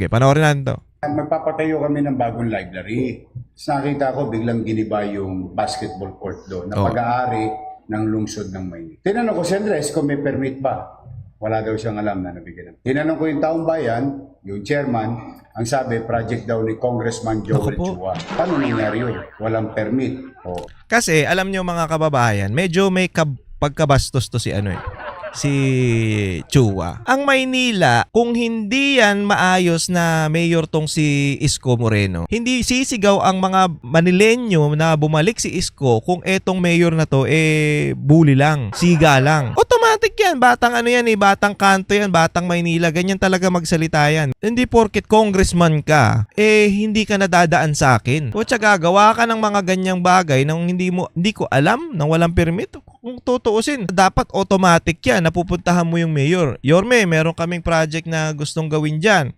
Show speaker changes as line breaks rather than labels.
Okay, panoorin natin to.
Magpapatayo kami ng bagong library. Nakita ko biglang giniba yung basketball court doon na pag-aari ng lungsod ng Maynila. Tinanong ko si Andres kung may permit ba. Wala daw siyang alam na nabigyan. Tinanong ko yung taong bayan, yung chairman, ang sabi, project daw ni Congressman Joel Chua. Paano nangyari yun? Walang permit.
Kasi alam nyo mga kababayan, medyo may pagkabastos to si si Chua. Ang Maynila, kung hindi yan maayos na mayor tong si Isko Moreno, hindi sisigaw ang mga Manilenyo na bumalik si Isko kung etong mayor na to bully lang, siga lang. Automatic yan, batang batang kanto yan, batang Maynila, ganyan talaga magsalita yan. Hindi porket congressman ka, hindi ka nadadaan sa akin. O tiyaga, gawa ka ng mga ganyang bagay nang hindi ko alam, nang walang permit. Kung tutuusin, dapat automatic yan, napupuntahan mo yung mayor. Yorme, meron kaming project na gustong gawin dyan.